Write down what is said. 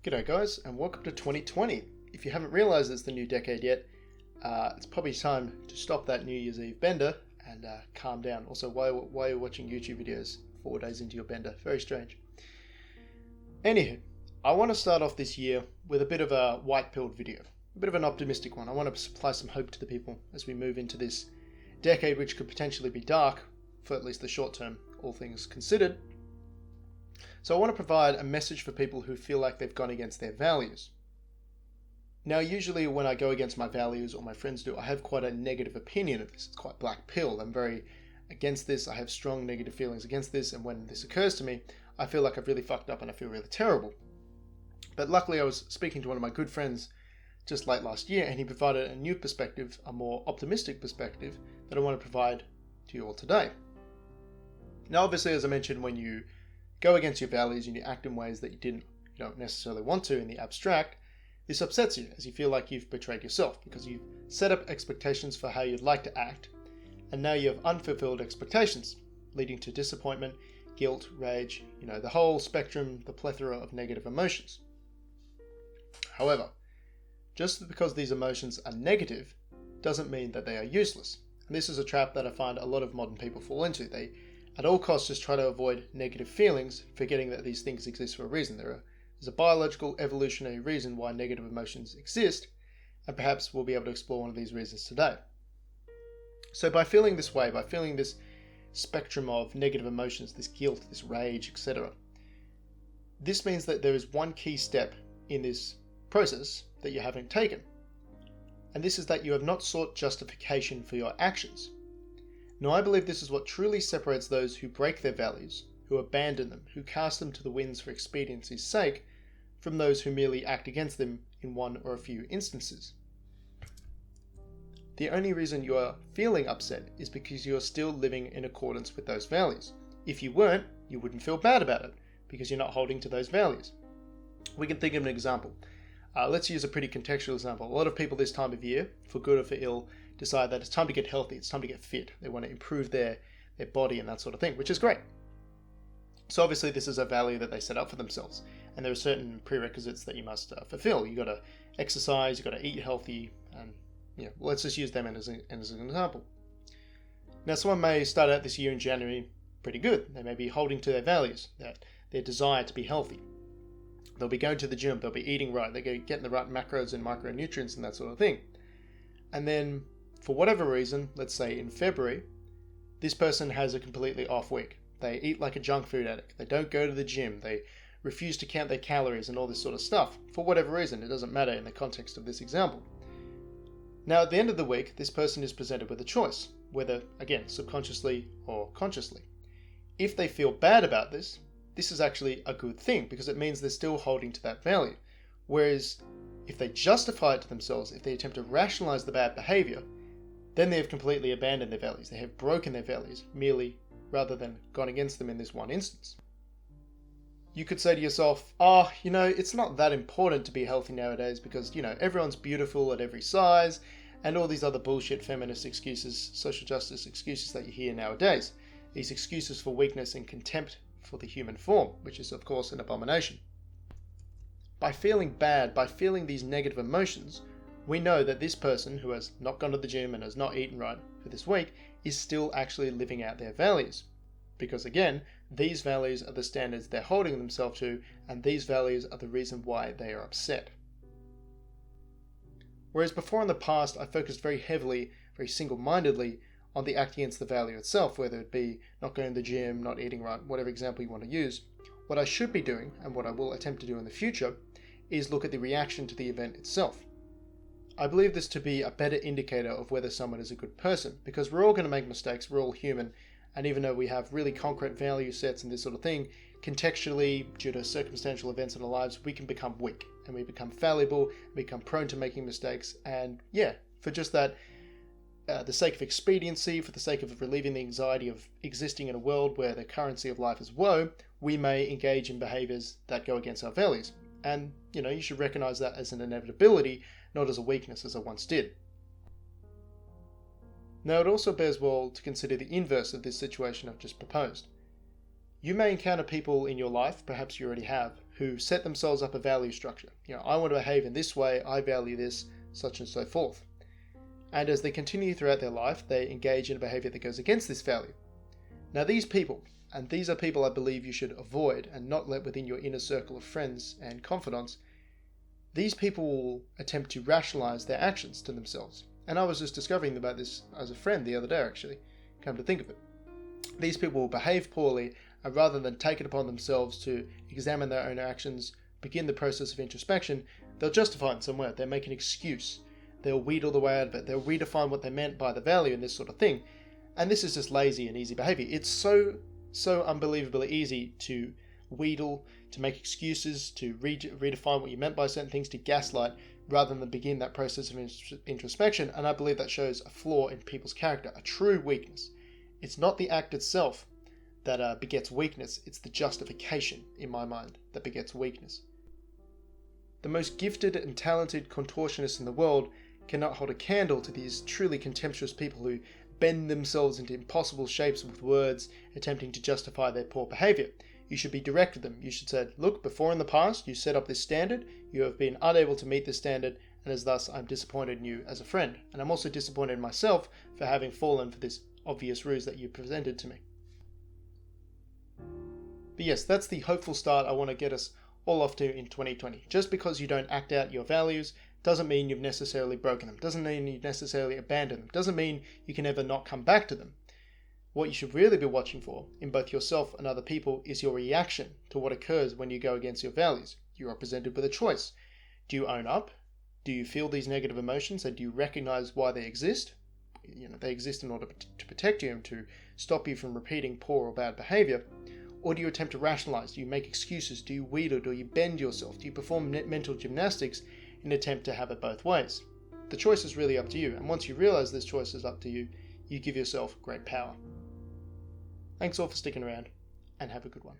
G'day guys, and welcome to 2020. If you haven't realised it's the new decade yet, it's probably time to stop that New Year's Eve bender and calm down. Also, why you're watching YouTube videos 4 days into your bender? Very strange. Anywho, I want to start off this year with a bit of a white-pilled video, a bit of an optimistic one. I want to supply some hope to the people as we move into this decade, which could potentially be dark for at least the short term, all things considered. So I want to provide a message for people who feel like they've gone against their values. Now, usually when I go against my values, or my friends do, I have quite a negative opinion of this. It's quite black pill. I'm very against this. I have strong negative feelings against this. And when this occurs to me, I feel like I've really fucked up and I feel really terrible. But luckily I was speaking to one of my good friends just late last year, and he provided a new perspective, a more optimistic perspective that I want to provide to you all today. Now, obviously, as I mentioned, when you go against your values and you act in ways that you don't necessarily want to in the abstract, this upsets you as you feel like you've betrayed yourself because you've set up expectations for how you'd like to act, and now you have unfulfilled expectations, leading to disappointment, guilt, rage, the whole spectrum, the plethora of negative emotions. However, just because these emotions are negative doesn't mean that they are useless. And this is a trap that I find a lot of modern people fall into. They at all costs just try to avoid negative feelings, forgetting that these things exist for a reason. There's a biological, evolutionary reason why negative emotions exist, and perhaps we'll be able to explore one of these reasons today. So by feeling this way, by feeling this spectrum of negative emotions, this guilt, this rage, etc., this means that there is one key step in this process that you haven't taken. And this is that you have not sought justification for your actions. Now, I believe this is what truly separates those who break their values, who abandon them, who cast them to the winds for expediency's sake, from those who merely act against them in one or a few instances. The only reason you are feeling upset is because you are still living in accordance with those values. If you weren't, you wouldn't feel bad about it, because you're not holding to those values. We can think of an example. Let's use a pretty contextual example. A lot of people this time of year, for good or for ill, decide that it's time to get healthy, it's time to get fit. They want to improve their body and that sort of thing, which is great. So obviously this is a value that they set up for themselves, and there are certain prerequisites that you must fulfill. You've got to exercise, you've got to eat healthy, and let's just use them as an example. Now, someone may start out this year in January pretty good. They may be holding to their values, their desire to be healthy. They'll be going to the gym, they'll be eating right, they're getting the right macros and micronutrients and that sort of thing. And then, for whatever reason, let's say in February, this person has a completely off week. They eat like a junk food addict. They don't go to the gym. They refuse to count their calories and all this sort of stuff. For whatever reason, it doesn't matter in the context of this example. Now, at the end of the week, this person is presented with a choice, whether, again, subconsciously or consciously. If they feel bad about this, this is actually a good thing because it means they're still holding to that value. Whereas if they justify it to themselves, if they attempt to rationalize the bad behavior, then they have completely abandoned their values. They have broken their values merely rather than gone against them in this one instance. You could say to yourself, it's not that important to be healthy nowadays because, everyone's beautiful at every size and all these other bullshit feminist excuses, social justice excuses that you hear nowadays. These excuses for weakness and contempt for the human form, which is of course an abomination. By feeling bad, by feeling these negative emotions, we know that this person who has not gone to the gym and has not eaten right for this week is still actually living out their values. Because again, these values are the standards they're holding themselves to, and these values are the reason why they are upset. Whereas before in the past, I focused very heavily, very single-mindedly on the act against the value itself, whether it be not going to the gym, not eating right, whatever example you want to use. What I should be doing, and what I will attempt to do in the future, is look at the reaction to the event itself. I believe this to be a better indicator of whether someone is a good person, because we're all going to make mistakes, we're all human, and even though we have really concrete value sets and this sort of thing, contextually, due to circumstantial events in our lives, we can become weak, and we become fallible, become prone to making mistakes, and for just that, the sake of expediency, for the sake of relieving the anxiety of existing in a world where the currency of life is woe, we may engage in behaviors that go against our values. And, you should recognize that as an inevitability, not as a weakness as I once did. Now, it also bears well to consider the inverse of this situation I've just proposed. You may encounter people in your life, perhaps you already have, who set themselves up a value structure. I want to behave in this way, I value this, such and so forth. And as they continue throughout their life, they engage in a behavior that goes against this value. Now these people, and these are people I believe you should avoid and not let within your inner circle of friends and confidants, these people will attempt to rationalize their actions to themselves. And I was just discovering about this as a friend the other day, actually, come to think of it. These people will behave poorly, and rather than take it upon themselves to examine their own actions, begin the process of introspection, they'll justify it in some way. They'll make an excuse. They'll wheedle the way out of it. They'll redefine what they meant by the value and this sort of thing. And this is just lazy and easy behavior. It's so unbelievably easy to wheedle, to make excuses, to redefine what you meant by certain things, to gaslight, rather than begin that process of introspection. And I believe that shows a flaw in people's character, a true weakness. It's not the act itself that begets weakness. It's the justification, in my mind, that begets weakness. The most gifted and talented contortionists in the world cannot hold a candle to these truly contemptuous people who bend themselves into impossible shapes with words, attempting to justify their poor behavior. You should be direct with them. You should say, look, before in the past you set up this standard, you have been unable to meet this standard, and as thus I'm disappointed in you as a friend. And I'm also disappointed in myself for having fallen for this obvious ruse that you presented to me. But yes, that's the hopeful start I want to get us all off to in 2020. Just because you don't act out your values doesn't mean you've necessarily broken them. Doesn't mean you've necessarily abandoned them. Doesn't mean you can ever not come back to them. What you should really be watching for in both yourself and other people is your reaction to what occurs when you go against your values. You are presented with a choice. Do you own up? Do you feel these negative emotions and do you recognize why they exist? They exist in order to protect you and to stop you from repeating poor or bad behavior. Or do you attempt to rationalize? Do you make excuses? Do you wheedle? Do you bend yourself? Do you perform mental gymnastics in an attempt to have it both ways? The choice is really up to you, and once you realize this choice is up to you, you give yourself great power. Thanks all for sticking around, and have a good one.